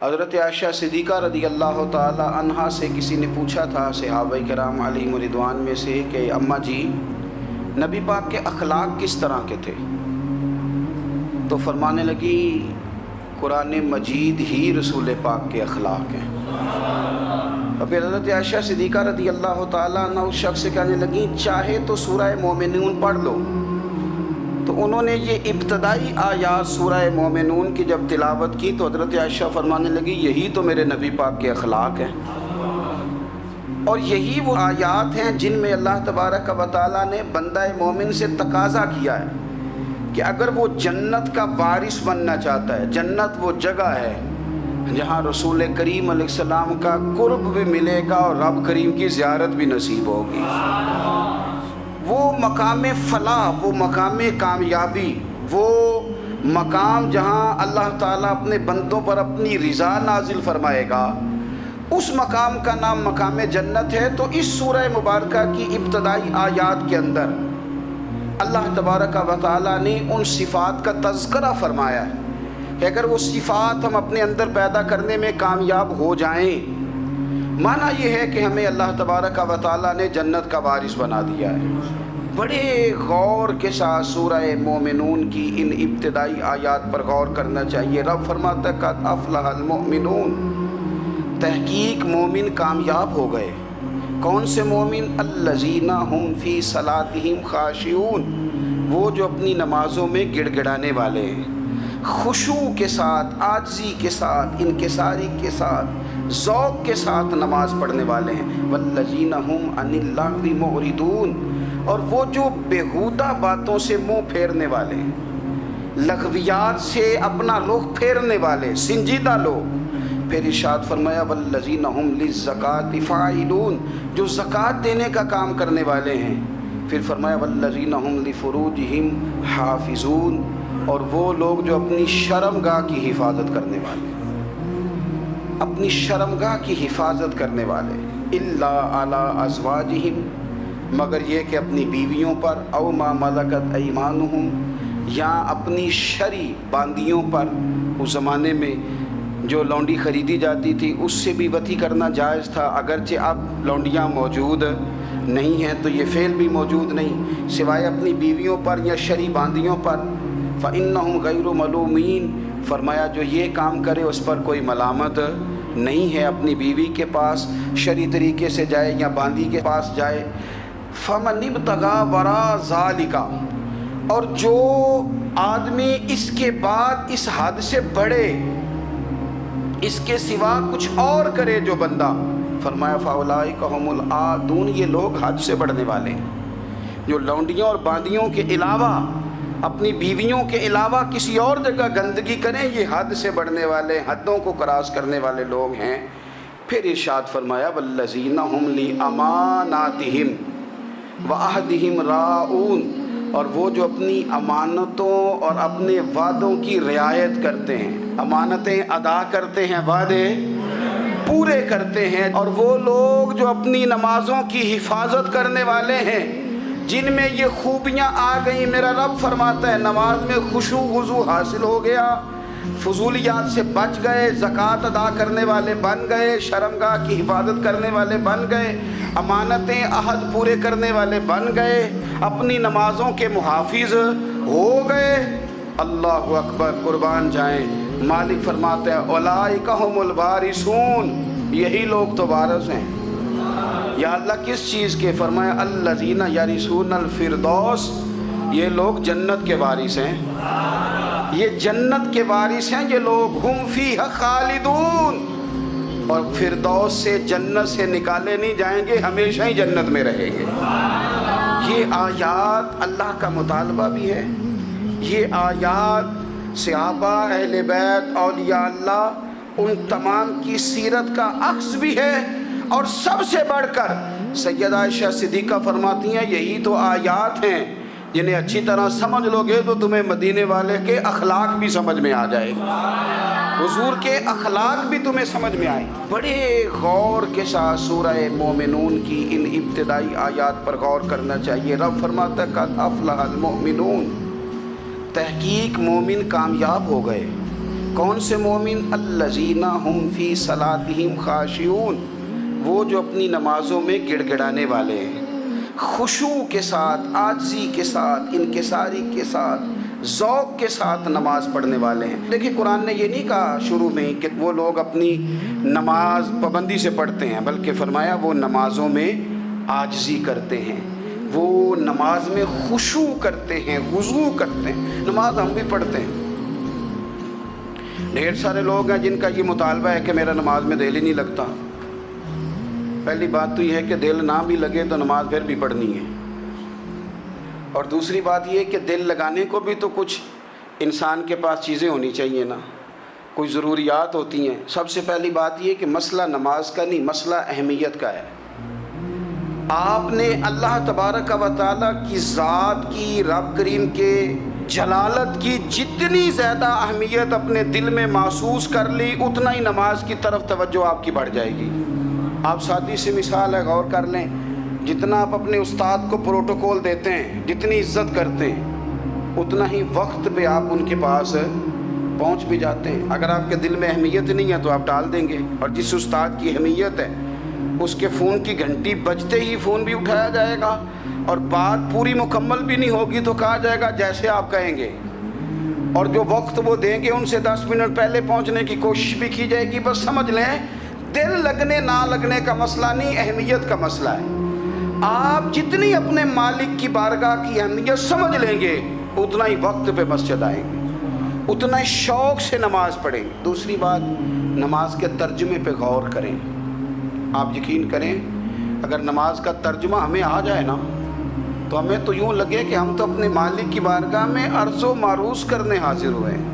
حضرت عائشہ صدیقہ رضی اللہ تعالی عنہا سے کسی نے پوچھا تھا صحابہ کرام علیہم رضوان میں سے کہ اماں جی نبی پاک کے اخلاق کس طرح کے تھے؟ تو فرمانے لگی قرآن مجید ہی رسول پاک کے اخلاق ہیں۔ اور پھر حضرت عائشہ صدیقہ رضی اللہ تعالی عنہ اس شخص سے کہنے لگی چاہے تو سورہ مومنون پڑھ لو۔ تو انہوں نے یہ ابتدائی آیات سورہ مومنون کی جب تلاوت کی تو حضرت عائشہ فرمانے لگی یہی تو میرے نبی پاک کے اخلاق ہیں، اور یہی وہ آیات ہیں جن میں اللہ تبارک و تعالیٰ نے بندہ مومن سے تقاضا کیا ہے کہ اگر وہ جنت کا وارث بننا چاہتا ہے، جنت وہ جگہ ہے جہاں رسول کریم علیہ السلام کا قرب بھی ملے گا اور رب کریم کی زیارت بھی نصیب ہوگی، وہ مقام فلاح، وہ مقام کامیابی، وہ مقام جہاں اللہ تعالیٰ اپنے بندوں پر اپنی رضا نازل فرمائے گا، اس مقام کا نام مقام جنت ہے۔ تو اس سورہ مبارکہ کی ابتدائی آیات کے اندر اللہ تبارک و تعالیٰ نے ان صفات کا تذکرہ فرمایا ہے کہ اگر وہ صفات ہم اپنے اندر پیدا کرنے میں کامیاب ہو جائیں، معنی یہ ہے کہ ہمیں اللہ تبارک و تعالیٰ نے جنت کا وارث بنا دیا ہے۔ بڑے غور کے ساتھ سورہ مومنون کی ان ابتدائی آیات پر غور کرنا چاہیے۔ رب فرماتا ہے قد افلح المؤمنون، تحقیق مومن کامیاب ہو گئے۔ کون سے مومن؟ الذین هم فی صلاتہم خاشعون، وہ جو اپنی نمازوں میں گڑ گڑانے والے ہیں، خشوع کے ساتھ، عاجزی کے ساتھ، انکساری کے ساتھ، ذوق کے ساتھ نماز پڑھنے والے ہیں۔ والذین هم عن اللغو معرضون، اور وہ جو بیہودہ باتوں سے منہ پھیرنے والے ہیں، لغویات سے اپنا رخ پھیرنے والے، سنجیدہ لوگ۔ پھر ارشاد فرمایا والذین هم للزکاۃ فاعلون، جو زکوٰۃ دینے کا کام کرنے والے ہیں۔ پھر فرمایا والذین هم لفروجہم حافظون، اور وہ لوگ جو اپنی شرمگاہ کی حفاظت کرنے والے، اپنی شرمگاہ کی حفاظت کرنے والے، الا علی ازواجہم، مگر یہ کہ اپنی بیویوں پر، او ما ملکت ایمانہم، یا اپنی شرعی باندیوں پر۔ اس زمانے میں جو لونڈی خریدی جاتی تھی اس سے بھی وطی کرنا جائز تھا، اگرچہ اب لونڈیاں موجود نہیں ہیں تو یہ فعل بھی موجود نہیں، سوائے اپنی بیویوں پر یا شرعی باندیوں پر۔ فإنہم غیر ملومین، فرمایا جو یہ کام کرے اس پر کوئی ملامت نہیں ہے، اپنی بیوی کے پاس شرعی طریقے سے جائے یا باندی کے پاس جائے۔ فمن ابتغى وراء ذلك، اور جو آدمی اس کے بعد اس حد سے بڑھے، اس کے سوا کچھ اور کرے جو بندہ، فرمایا فاولئک هم العادون، یہ لوگ حد سے بڑھنے والے ہیں، جو لونڈیوں اور باندیوں کے علاوہ، اپنی بیویوں کے علاوہ کسی اور جگہ گندگی کریں، یہ حد سے بڑھنے والے، حدوں کو کراس کرنے والے لوگ ہیں۔ پھر ارشاد فرمایا والذین هم لاماناتہم وعہدہم راعون، اور وہ جو اپنی امانتوں اور اپنے وعدوں کی رعایت کرتے ہیں، امانتیں ادا کرتے ہیں، وعدے پورے کرتے ہیں، اور وہ لوگ جو اپنی نمازوں کی حفاظت کرنے والے ہیں، جن میں یہ خوبیاں آ گئیں۔ میرا رب فرماتا ہے نماز میں خشوع وضو حاصل ہو گیا، فضولیات سے بچ گئے، زکوٰۃ ادا کرنے والے بن گئے، شرمگاہ کی حفاظت کرنے والے بن گئے، امانتیں عہد پورے کرنے والے بن گئے، اپنی نمازوں کے محافظ ہو گئے۔ اللہ اکبر، قربان جائیں۔ مالک فرماتے ہیں اولئک هم الوارثون، یہی لوگ تو وارث ہیں۔ یا اللہ کس چیز کے؟ فرمایا الذین یرثون الفردوس، یہ لوگ جنت کے وارث ہیں، یہ جنت کے وارث ہیں یہ لوگ۔ ہم فیہا خالدون، اور فردوس سے، جنت سے نکالے نہیں جائیں گے، ہمیشہ ہی جنت میں رہیں گے۔ یہ آیات اللہ کا مطالبہ بھی ہے، یہ آیات صحابہ، اہل بیت، اولیاء اللہ، ان تمام کی سیرت کا عکس بھی ہے، اور سب سے بڑھ کر سیدہ عائشہ صدیقہ فرماتی ہیں یہی تو آیات ہیں جنہیں اچھی طرح سمجھ لو گے تو تمہیں مدینے والے کے اخلاق بھی سمجھ میں آ جائے گا، حضور کے اخلاق بھی تمہیں سمجھ میں آئے۔ بڑے غور کے ساتھ سورہ مومنون کی ان ابتدائی آیات پر غور کرنا چاہیے۔ رب فرماتا ہے قد افلح المؤمنون، تحقیق مومن کامیاب ہو گئے۔ کون سے مومن؟ الذین هم فی صلاتہم خاشعون، وہ جو اپنی نمازوں میں گڑ گڑانے والے ہیں، خشوع کے ساتھ، عاجزی کے ساتھ، انکساری کے ساتھ، ذوق کے ساتھ نماز پڑھنے والے ہیں۔ دیکھیں قرآن نے یہ نہیں کہا شروع میں کہ وہ لوگ اپنی نماز پابندی سے پڑھتے ہیں، بلکہ فرمایا وہ نمازوں میں عاجزی کرتے ہیں، وہ نماز میں خشوع کرتے ہیں، خضوع کرتے ہیں۔ نماز ہم بھی پڑھتے ہیں، ڈھیر سارے لوگ ہیں جن کا یہ مطالبہ ہے کہ میرا نماز میں دل ہی نہیں لگتا۔ پہلی بات تو یہ ہے کہ دل نہ بھی لگے تو نماز پھر بھی پڑھنی ہے، اور دوسری بات یہ کہ دل لگانے کو بھی تو کچھ انسان کے پاس چیزیں ہونی چاہیے نا، کوئی ضروریات ہوتی ہیں۔ سب سے پہلی بات یہ کہ مسئلہ نماز کا نہیں، مسئلہ اہمیت کا ہے۔ آپ نے اللہ تبارک و تعالیٰ کی ذات کی، رب کریم کے جلالت کی جتنی زیادہ اہمیت اپنے دل میں محسوس کر لی، اتنا ہی نماز کی طرف توجہ آپ کی بڑھ جائے گی۔ آپ سادی سی مثال ہے، غور کر لیں، جتنا آپ اپنے استاد کو پروٹوکول دیتے ہیں، جتنی عزت کرتے ہیں، اتنا ہی وقت پہ آپ ان کے پاس پہنچ بھی جاتے ہیں۔ اگر آپ کے دل میں اہمیت نہیں ہے تو آپ ٹال دیں گے، اور جس استاد کی اہمیت ہے اس کے فون کی گھنٹی بجتے ہی فون بھی اٹھایا جائے گا، اور بات پوری مکمل بھی نہیں ہوگی تو کہا جائے گا جیسے آپ کہیں گے، اور جو وقت وہ دیں گے ان سے 10 منٹ پہلے پہنچنے کی کوشش بھی کی جائے گی۔ بس سمجھ لیں دل لگنے نہ لگنے کا مسئلہ نہیں، اہمیت کا مسئلہ ہے۔ آپ جتنی اپنے مالک کی بارگاہ کی اہمیت سمجھ لیں گے، اتنا ہی وقت پہ مسجد آئیں گے، اتنا ہی شوق سے نماز پڑھیں گے۔ دوسری بات، نماز کے ترجمے پہ غور کریں۔ آپ یقین کریں اگر نماز کا ترجمہ ہمیں آ جائے نا تو ہمیں تو یوں لگے کہ ہم تو اپنے مالک کی بارگاہ میں عرض و معروض کرنے حاضر ہوئے ہیں۔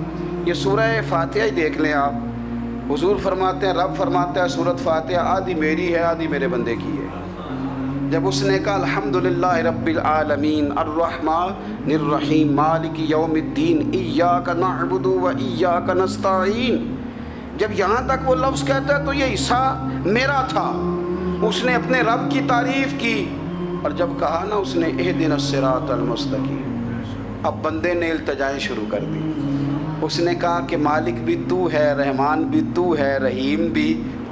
یہ سورہ فاتحہ ہی دیکھ لیں آپ، حضور فرماتے ہیں، رب فرماتا ہے سورۃ فاتحہ آدھی میری ہے آدھی میرے بندے کی ہے۔ جب اس نے کہا الحمدللہ رب العالمین الرحمن الرحیم مالک یوم الدین ایاک نعبد و ایاک نستعین، جب یہاں تک وہ لفظ کہتا ہے تو یہ حصہ میرا تھا۔ اس نے اپنے رب کی تعریف کی، اور جب کہا نا اس نے اہدنا الصراط المستقیم، اب بندے نے التجائیں شروع کر دی۔ اس نے کہا کہ مالک بھی تو ہے، رحمان بھی تو ہے، رحیم بھی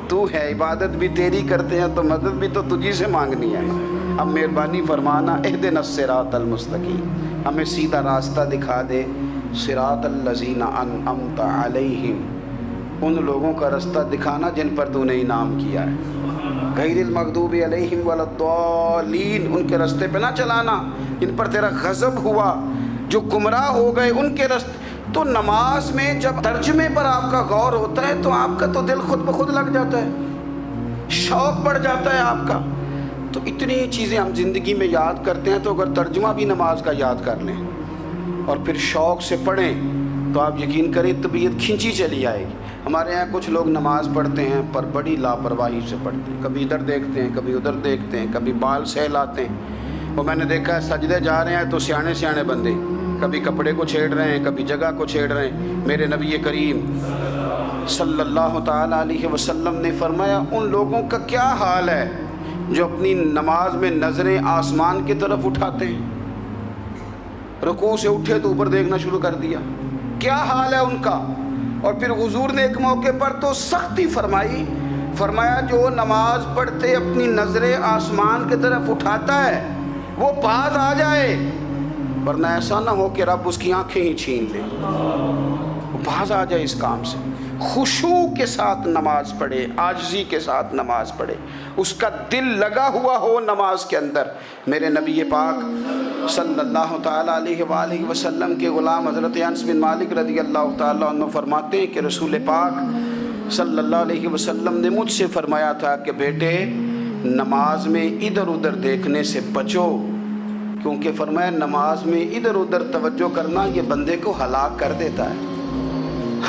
تو ہے، عبادت بھی تیری کرتے ہیں تو مدد بھی تو تجھی سے مانگنی ہے، اب مہربانی فرمانا اہدنا الصراط المستقیم، ہمیں سیدھا راستہ دکھا دے، صراط الذین انعمت علیہم، ان لوگوں کا راستہ دکھانا جن پر تو نے انعام کیا ہے، غیر المغضوب علیہم ولا الضالین، ان کے راستے پہ نہ چلانا جن پر تیرا غضب ہوا، جو گمراہ ہو گئے ان کے راستے۔ تو نماز میں جب ترجمے پر آپ کا غور ہوتا ہے تو آپ کا تو دل خود بخود لگ جاتا ہے، شوق بڑھ جاتا ہے آپ کا۔ تو اتنی چیزیں ہم زندگی میں یاد کرتے ہیں، تو اگر ترجمہ بھی نماز کا یاد کر لیں اور پھر شوق سے پڑھیں تو آپ یقین کریں طبیعت کھنچی چلی آئے گی۔ ہمارے یہاں کچھ لوگ نماز پڑھتے ہیں پر بڑی لاپرواہی سے پڑھتے ہیں، کبھی ادھر دیکھتے ہیں کبھی ادھر دیکھتے ہیں، کبھی بال سہلاتے ہیں۔ وہ میں نے دیکھا ہے سجدے جا رہے ہیں تو سیانے سیانے بندے کبھی کپڑے کو چھیڑ رہے ہیں، کبھی جگہ کو چھیڑ رہے ہیں۔ میرے نبی کریم صلی اللہ تعالیٰ علیہ وسلم نے فرمایا ان لوگوں کا کیا حال ہے جو اپنی نماز میں نظریں آسمان کی طرف اٹھاتے ہیں، رکوع سے اٹھے تو اوپر دیکھنا شروع کر دیا، کیا حال ہے ان کا۔ اور پھر حضور نے ایک موقع پر تو سختی فرمائی، فرمایا جو نماز پڑھتے اپنی نظریں آسمان کی طرف اٹھاتا ہے وہ باز آ جائے، ورنہ ایسا نہ ہو کہ رب اس کی آنکھیں ہی چھین لے، وہ باز آ جائے اس کام سے۔ خشوع کے ساتھ نماز پڑھے، عاجزی کے ساتھ نماز پڑھے، اس کا دل لگا ہوا ہو نماز کے اندر۔ میرے نبی پاک صلی اللہ تعالیٰ علیہ وآلہ وسلم کے غلام حضرت انس بن مالک رضی اللہ تعالیٰ عنہ فرماتے ہیں کہ رسول پاک صلی اللہ علیہ وسلم نے مجھ سے فرمایا تھا کہ بیٹے نماز میں ادھر ادھر دیکھنے سے بچو، کیونکہ فرمایا نماز میں ادھر ادھر توجہ کرنا یہ بندے کو ہلاک کر دیتا ہے،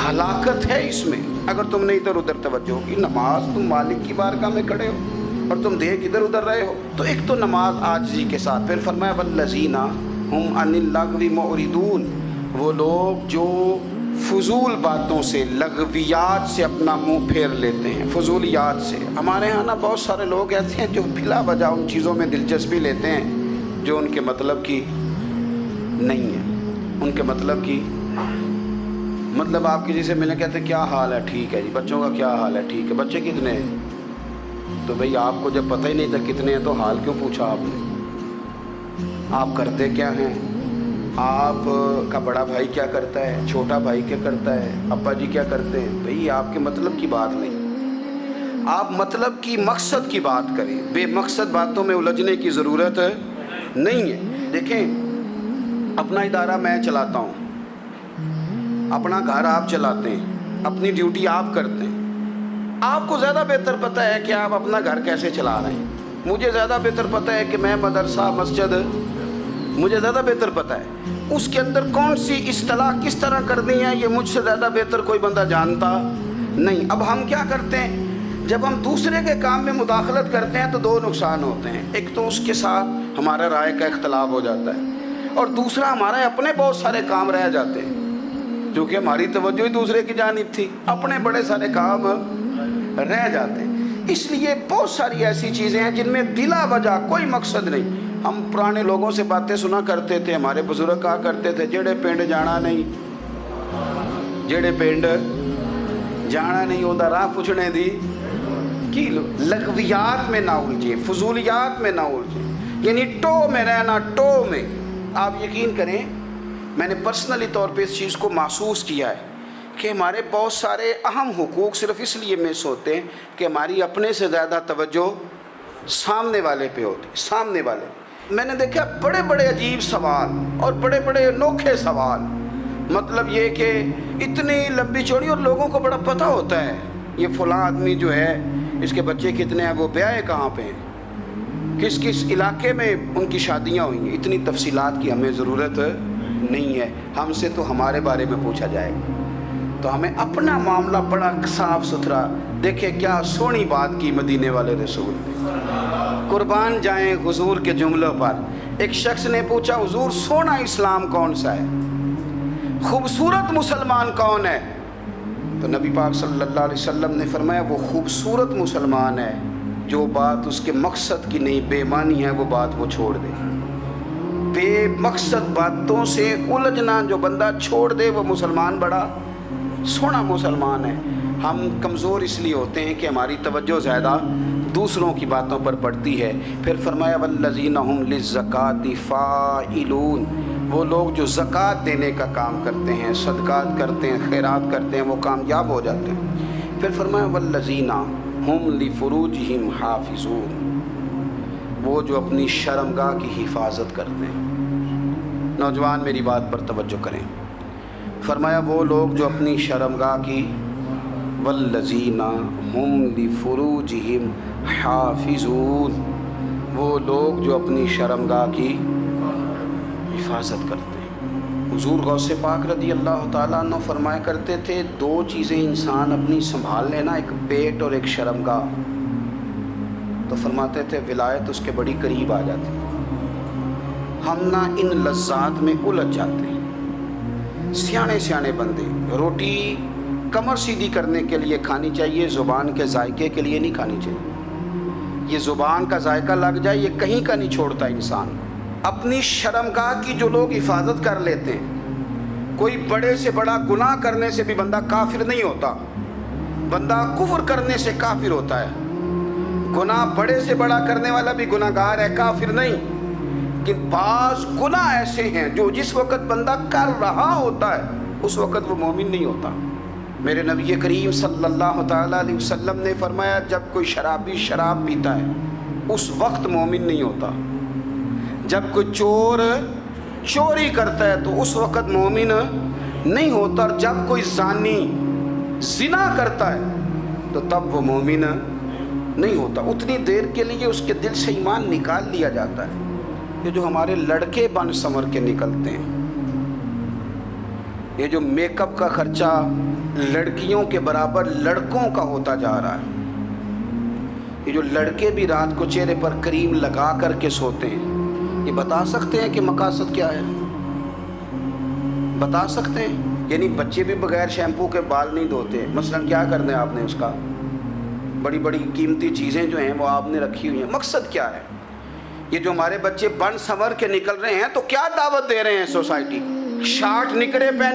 ہلاکت ہے اس میں اگر تم نے ادھر ادھر توجہ کی۔ نماز تم مالک کی بارگاہ میں کھڑے ہو اور تم دیکھ ادھر ادھر رہے ہو، تو ایک تو نماز عاجزی کے ساتھ۔ پھر فرمایا والذین ہم عن اللغو معرضون، وہ لوگ جو فضول باتوں سے، لغویات سے اپنا منہ پھیر لیتے ہیں، فضولیات سے۔ ہمارے ہاں نا بہت سارے لوگ ایسے ہیں جو بلا وجہ ان چیزوں میں دلچسپی لیتے ہیں جو ان کے مطلب کی نہیں ہے، ان کے مطلب کی مطلب آپ کسی سے ملنے کہتے ہیں کیا حال ہے؟ ٹھیک ہے جی۔ بچوں کا کیا حال ہے؟ ٹھیک ہے۔ بچے کتنے ہیں؟ تو بھئی آپ کو جب پتہ ہی نہیں تھا کتنے ہیں تو حال کیوں پوچھا آپ نے؟ آپ کرتے کیا ہیں؟ آپ کا بڑا بھائی کیا کرتا ہے؟ چھوٹا بھائی کیا کرتا ہے؟ ابا جی کیا کرتے ہیں؟ بھئی آپ کے مطلب کی بات نہیں، آپ مطلب کی مقصد کی بات کریں، بے مقصد باتوں میں الجھنے کی ضرورت نہیں ہے۔ دیکھیں، اپنا ادارہ میں چلاتا ہوں، اپنا گھر آپ چلاتے ہیں، اپنی ڈیوٹی آپ کرتے ہیں، آپ کو زیادہ بہتر پتہ ہے کہ آپ اپنا گھر کیسے چلا رہے ہیں، مجھے زیادہ بہتر پتہ ہے کہ میں مدرسہ مسجد، مجھے زیادہ بہتر پتہ ہے اس کے اندر کون سی اصطلاح کس طرح کرنی ہے، یہ مجھ سے زیادہ بہتر کوئی بندہ جانتا نہیں۔ اب ہم کیا کرتے ہیں، جب ہم دوسرے کے کام میں مداخلت کرتے ہیں تو دو نقصان ہوتے ہیں، ایک تو اس کے ساتھ ہمارا رائے کا اختلاف ہو جاتا ہے، اور دوسرا ہمارے اپنے بہت سارے کام رہ جاتے ہیں، کیونکہ ہماری توجہ ہی دوسرے کی جانب تھی، اپنے بڑے سارے کام رہ جاتے ہیں۔ اس لیے بہت ساری ایسی چیزیں ہیں جن میں بلا وجہ کوئی مقصد نہیں۔ ہم پرانے لوگوں سے باتیں سنا کرتے تھے، ہمارے بزرگ کہا کرتے تھے جیڑے پنڈ جانا نہیں، جیڑے پنڈ جانا نہیں ہوتا راہ پوچھنے دی کی لغویات میں نہ الجھے، فضولیات میں نہ الجھے، یعنی ٹو میں رہنا، ٹو میں۔ آپ یقین کریں میں نے پرسنلی طور پہ اس چیز کو محسوس کیا ہے کہ ہمارے بہت سارے اہم حقوق صرف اس لیے مس ہوتے ہیں کہ ہماری اپنے سے زیادہ توجہ سامنے والے پہ ہوتی، سامنے والے۔ میں نے دیکھا بڑے بڑے عجیب سوال اور بڑے بڑے انوکھے سوال، مطلب یہ کہ اتنی لمبی چوڑی، اور لوگوں کو بڑا پتہ ہوتا ہے یہ فلاں آدمی جو ہے اس کے بچے کتنے ہیں، وہ بیاہ کہاں پہ ہیں، کس کس علاقے میں ان کی شادیاں ہوئی ہیں۔ اتنی تفصیلات کی ہمیں ضرورت نہیں ہے، ہم سے تو ہمارے بارے میں پوچھا جائے گا، تو ہمیں اپنا معاملہ بڑا صاف ستھرا۔ دیکھیں کیا سونی بات کی مدینے والے رسول نے، قربان جائیں حضور کے جملوں پر۔ ایک شخص نے پوچھا حضور سونا اسلام کون سا ہے، خوبصورت مسلمان کون ہے؟ تو نبی پاک صلی اللہ علیہ وسلم نے فرمایا وہ خوبصورت مسلمان ہے جو بات اس کے مقصد کی نہیں، بے معنی ہے وہ بات وہ چھوڑ دے، بے مقصد باتوں سے الجھنا جو بندہ چھوڑ دے وہ مسلمان بڑا سونا مسلمان ہے۔ ہم کمزور اس لیے ہوتے ہیں کہ ہماری توجہ زیادہ دوسروں کی باتوں پر پڑتی ہے۔ پھر فرمایا والذین هم للزکاۃ فاعلون، وہ لوگ جو زکوٰۃ دینے کا کام کرتے ہیں، صدقات کرتے ہیں، خیرات کرتے ہیں، وہ کامیاب ہو جاتے ہیں۔ پھر فرمایا والذین هم لفروجہم حافظون، وہ جو اپنی شرمگاہ کی حفاظت کرتے ہیں۔ نوجوان میری بات پر توجہ کریں، فرمایا وہ لوگ جو اپنی شرمگاہ کی، والذین هم لفروجہم حافظون، وہ لوگ جو اپنی شرمگاہ کی حفاظت کرتے ہیں۔ حضور غوث پاک رضی اللہ تعالیٰ عنہ فرمایا کرتے تھے دو چیزیں انسان اپنی سنبھال لینا، ایک پیٹ اور ایک شرمگاہ، تو فرماتے تھے ولایت اس کے بڑی قریب آ جاتی۔ ہم نہ ان لذات میں الجھ جاتے ہیں۔ سیانے سیانے بندے روٹی کمر سیدھی کرنے کے لیے کھانی چاہیے، زبان کے ذائقے کے لیے نہیں کھانی چاہیے۔ یہ زبان کا ذائقہ لگ جائے یہ کہیں کا نہیں چھوڑتا انسان۔ اپنی شرمگاہ کی جو لوگ حفاظت کر لیتے ہیں، کوئی بڑے سے بڑا گناہ کرنے سے بھی بندہ کافر نہیں ہوتا، بندہ کفر کرنے سے کافر ہوتا ہے۔ گناہ بڑے سے بڑا کرنے والا بھی گناہ گار ہے، کافر نہیں۔ کہ بعض گناہ ایسے ہیں جو جس وقت بندہ کر رہا ہوتا ہے اس وقت وہ مومن نہیں ہوتا۔ میرے نبی کریم صلی اللہ تعالیٰ علیہ وسلم نے فرمایا جب کوئی شرابی شراب پیتا ہے اس وقت مومن نہیں ہوتا، جب کوئی چور چوری کرتا ہے تو اس وقت مومن نہیں ہوتا، اور جب کوئی زانی زنا کرتا ہے تو تب وہ مومن نہیں ہوتا۔ اتنی دیر کے لیے اس کے دل سے ایمان نکال لیا جاتا ہے۔ یہ جو ہمارے لڑکے بن سنور کے نکلتے ہیں، یہ جو میک اپ کا خرچہ لڑکیوں کے برابر لڑکوں کا ہوتا جا رہا ہے، یہ جو لڑکے بھی رات کو چہرے پر کریم لگا کر کے سوتے ہیں، یہ بتا سکتے ہیں کہ مقاصد کیا ہے؟ بتا سکتے ہیں؟ یعنی بچے بھی بغیر شیمپو کے بال نہیں دھوتے، مثلا کیا کرنا ہے آپ نے اس کا؟ بڑی بڑی قیمتی چیزیں جو ہیں وہ آپ نے رکھی ہوئی ہیں، مقصد کیا ہے؟ یہ جو ہمارے بچے بن سنور کے نکل رہے ہیں تو کیا دعوت دے رہے ہیں سوسائٹی کو؟ شارٹ نکرے پہن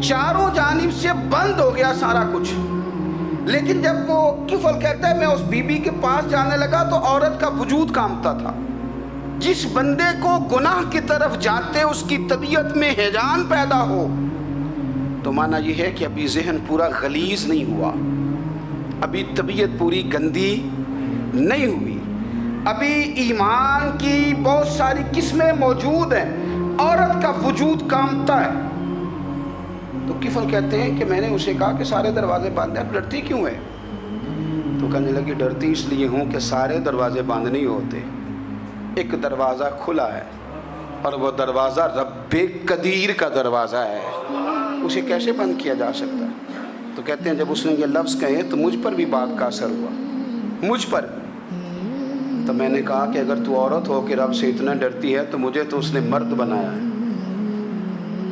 چاروں جانب سے بند ہو گیا سارا کچھ. لیکن جب وہ کفل کہتا ہے میں اس بی بی کے پاس جانے لگا تو عورت کا وجود کانپتا تھا. جس بندے کو گناہ کی طرف جاتے اس کی طبیعت میں ہیجان پیدا ہو تو معنی یہ ہے کہ ابھی ذہن پورا غلیظ نہیں ہوا, ابھی طبیعت پوری گندی نہیں ہوئی, ابھی ایمان کی بہت ساری قسمیں موجود ہیں, عورت کا وجود کانپتا ہے. تو کفل کہتے ہیں کہ میں نے اسے کہا کہ سارے دروازے بند ہیں, اب ڈرتی کیوں ہے؟ تو کہنے لگی ڈرتی اس لیے ہوں کہ سارے دروازے بند نہیں ہوتے, ایک دروازہ کھلا ہے اور وہ دروازہ رب قدیر کا دروازہ ہے, اسے کیسے بند کیا جا سکتا ہے؟ تو کہتے ہیں جب اس نے یہ لفظ کہے تو مجھ پر بھی بات کا اثر ہوا, مجھ پر. تو میں نے کہا کہ اگر تو عورت ہو کے رب سے اتنا ڈرتی ہے تو مجھے تو اس نے مرد بنایا ہے,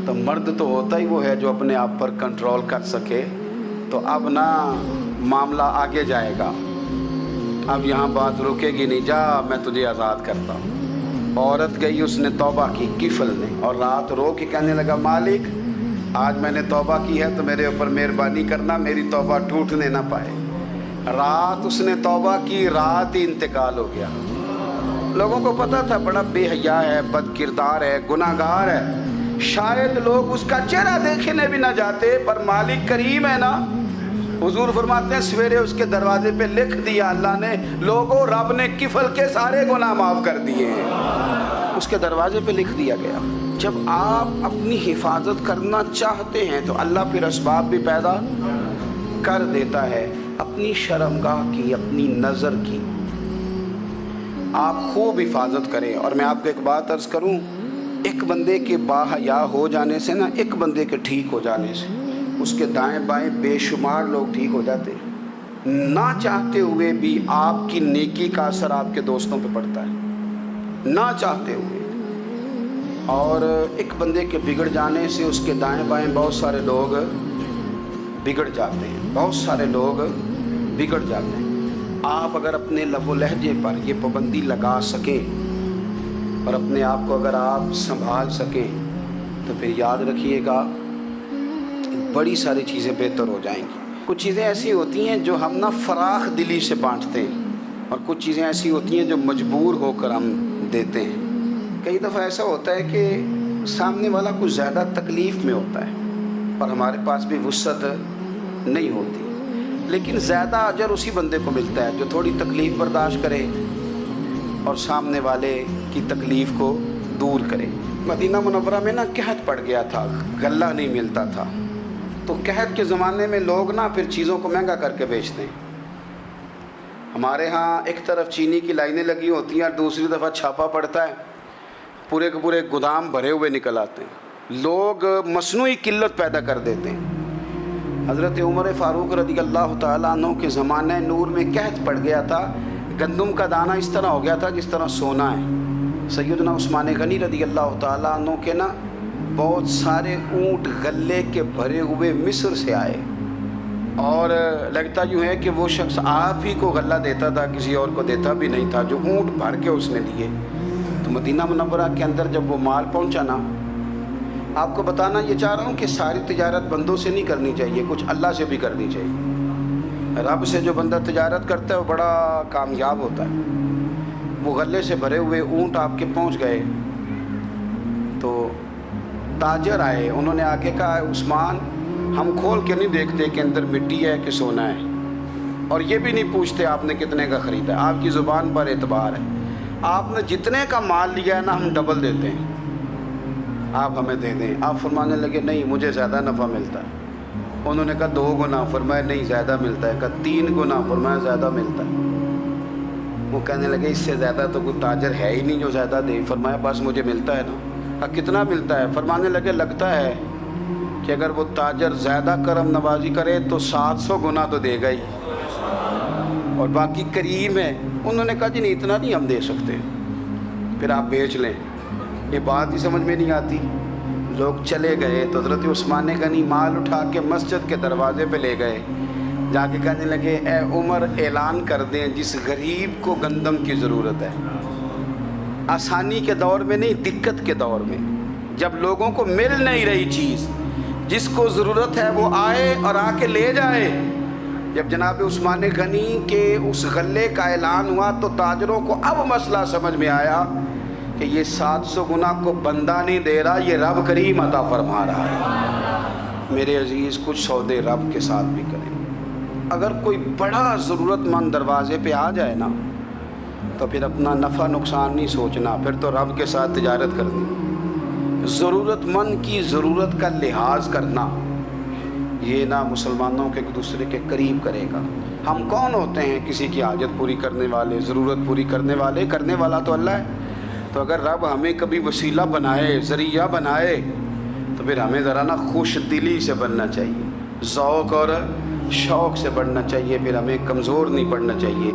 تو مرد تو ہوتا ہی وہ ہے جو اپنے آپ پر کنٹرول کر سکے. تو اب نہ معاملہ آگے جائے گا, اب یہاں بات رکے گی نہیں, جا میں تجھے آزاد کرتا ہوں. عورت گئی, اس نے توبہ کی کفل نے, اور رات رو کے کہنے لگا مالک آج میں نے توبہ کی ہے تو میرے اوپر مہربانی کرنا, میری توبہ ٹوٹنے نہ پائے. رات اس نے توبہ کی, رات ہی انتقال ہو گیا. لوگوں کو پتہ تھا بڑا بے حیا ہے, بد کردار ہے, گناہ گار ہے, شاید لوگ اس کا چہرہ دیکھنے بھی نہ جاتے, پر مالک کریم ہے نا. حضور فرماتے ہیں سویرے اس کے دروازے پہ لکھ دیا اللہ نے, لوگوں رب نے کفل کے سارے گناہ معاف کر دیے, اس کے دروازے پہ لکھ دیا گیا. جب آپ اپنی حفاظت کرنا چاہتے ہیں تو اللہ پھر اسباب بھی پیدا کر دیتا ہے. اپنی شرمگاہ کی, اپنی نظر کی آپ خوب حفاظت کریں. اور میں آپ کو ایک بات عرض کروں, ایک بندے کے باحیا ہو جانے سے نا, ایک بندے کے ٹھیک ہو جانے سے اس کے دائیں بائیں بے شمار لوگ ٹھیک ہو جاتے ہیں. نہ چاہتے ہوئے بھی آپ کی نیکی کا اثر آپ کے دوستوں پہ پڑتا ہے, نہ چاہتے ہوئے. اور ایک بندے کے بگڑ جانے سے اس کے دائیں بائیں بہت سارے لوگ بگڑ جاتے ہیں, بہت سارے لوگ بگڑ جاتے ہیں. آپ اگر اپنے لب و لہجے پر یہ پابندی لگا سکیں اور اپنے آپ کو اگر آپ سنبھال سکیں تو پھر یاد رکھیے گا بڑی ساری چیزیں بہتر ہو جائیں گی. کچھ چیزیں ایسی ہوتی ہیں جو ہم نہ فراخ دلی سے بانٹتے ہیں, اور کچھ چیزیں ایسی ہوتی ہیں جو مجبور ہو کر ہم دیتے ہیں. کئی دفعہ ایسا ہوتا ہے کہ سامنے والا کچھ زیادہ تکلیف میں ہوتا ہے اور ہمارے پاس بھی وسعت نہیں ہوتی, لیکن زیادہ اجر اسی بندے کو ملتا ہے جو تھوڑی تکلیف برداشت کرے اور سامنے والے کی تکلیف کو دور کرے. مدینہ منورہ میں نا قحط پڑ گیا تھا, غلہ نہیں ملتا تھا, تو قحط کے زمانے میں لوگ نا پھر چیزوں کو مہنگا کر کے بیچتے ہیں. ہمارے ہاں ایک طرف چینی کی لائنیں لگی ہوتی ہیں اور دوسری دفعہ چھاپا پڑتا ہے, پورے کے پورے گودام بھرے ہوئے نکل آتے ہیں. لوگ مصنوعی قلت پیدا کر دیتے ہیں. حضرت عمر فاروق رضی اللہ تعالیٰ عنہ کے زمانہ نور میں قحط پڑ گیا تھا, گندم کا دانہ اس طرح ہو گیا تھا جس طرح سونا ہے. سیدنا عثمان غنی رضی اللہ تعالیٰ عنہ کے نا بہت سارے اونٹ غلے کے بھرے ہوئے مصر سے آئے, اور لگتا یوں ہے کہ وہ شخص آپ ہی کو غلہ دیتا تھا, کسی اور کو دیتا بھی نہیں تھا, جو اونٹ بھر کے اس نے دیے. تو مدینہ منورہ کے اندر جب وہ مال پہنچا نا, آپ کو بتانا یہ چاہ رہا ہوں کہ ساری تجارت بندوں سے نہیں کرنی چاہیے, کچھ اللہ سے بھی کرنی چاہیے. رب سے جو بندہ تجارت کرتا ہے وہ بڑا کامیاب ہوتا ہے. وہ غلے سے بھرے ہوئے اونٹ آپ کے پہنچ گئے تو تاجر آئے, انہوں نے آگے کہا عثمان ہم کھول کے نہیں دیکھتے کہ اندر مٹی ہے کہ سونا ہے, اور یہ بھی نہیں پوچھتے آپ نے کتنے کا خریدا, آپ کی زبان پر اعتبار ہے, آپ نے جتنے کا مال لیا ہے نا ہم ڈبل دیتے ہیں, آپ ہمیں دے دیں. آپ فرمانے لگے نہیں مجھے زیادہ نفع ملتا ہے. انہوں نے کہا 2 گنا, فرمایا نہیں زیادہ ملتا ہے. کہا 3 گنا, فرمایا زیادہ ملتا ہے. وہ کہنے لگے اس سے زیادہ تو کوئی تاجر ہے ہی نہیں جو زیادہ دے. فرمایا بس مجھے ملتا ہے نا. کہا کتنا ملتا ہے؟ فرمانے لگے لگتا ہے کہ اگر وہ تاجر زیادہ کرم نوازی کرے تو 700 گنا تو دے گا ہی, اور باقی کریم ہے. انہوں نے کہا جی نہیں اتنا نہیں ہم دے سکتے, پھر آپ بیچ لیں. یہ بات ہی سمجھ میں نہیں آتی. لوگ چلے گئے تو حضرت عثمان غنی مال اٹھا کے مسجد کے دروازے پہ لے گئے, جا کے کہنے لگے اے عمر اعلان کر دیں جس غریب کو گندم کی ضرورت ہے, آسانی کے دور میں نہیں دقت کے دور میں, جب لوگوں کو مل نہیں رہی چیز, جس کو ضرورت ہے وہ آئے اور آ کے لے جائے۔ جب جناب عثمان غنی کے اس غلے کا اعلان ہوا تو تاجروں کو اب مسئلہ سمجھ میں آیا کہ یہ 700 گنا کو بندہ نہیں دے رہا، یہ رب کریم عطا فرما رہا ہے۔ میرے عزیز، کچھ سودے رب کے ساتھ بھی کریں۔ اگر کوئی بڑا ضرورت مند دروازے پہ آ جائے نا تو پھر اپنا نفع نقصان نہیں سوچنا، پھر تو رب کے ساتھ تجارت کرنی۔ ضرورت مند کی ضرورت کا لحاظ کرنا یہ نہ مسلمانوں کے ایک دوسرے کے قریب کرے گا۔ ہم کون ہوتے ہیں کسی کی حاجت پوری کرنے والے، ضرورت پوری کرنے والے؟ کرنے والا تو اللہ ہے۔ تو اگر رب ہمیں کبھی وسیلہ بنائے، ذریعہ بنائے، تو پھر ہمیں ذرا نا خوش دلی سے بننا چاہیے، ذوق اور شوق سے بڑھنا چاہیے، پھر ہمیں کمزور نہیں پڑنا چاہیے۔